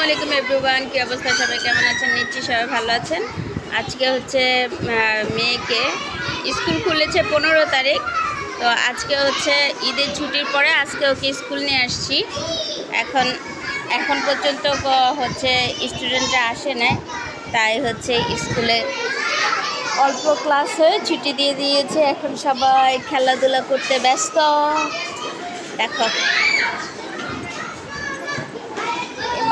আলাইকুম এভরিওয়ান, কি অবস্থা? সবাই কেমন আছেন? নিশ্চয়ই সবাই ভালো আছেন। আজকে হচ্ছে মেয়েকে স্কুল খুলেছে 15 তারিখ। তো আজকে হচ্ছে ঈদের ছুটির পরে আজকে ওকে স্কুল নিয়ে আসছি। এখন পর্যন্ত হচ্ছে স্টুডেন্টরা আসে নাই, তাই হচ্ছে স্কুলে অল্প ক্লাস হয়ে ছুটি দিয়ে দিয়েছে। এখন সবাই খেলাধুলা করতে ব্যস্ত। দেখো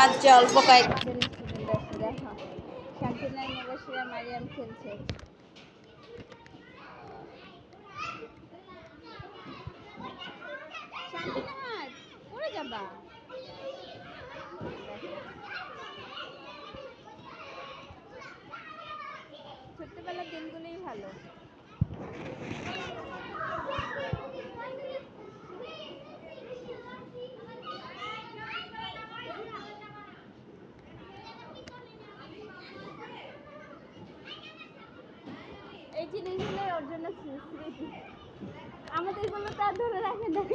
মাত্র অল্প কয়েকজন স্টুডেন্ট আছে। দেখো শান্তিনাই মুবাশিরা মারিয়াম খেলছে। শান্তিনাথ পড়ে যাবা। ছোট্টবেলার দিনগুলোই ভালো। এই জিনিসগুলোই ওর জন্য স্মৃতি। আমাদেরগুলো তো আর ধরে রাখে নাই।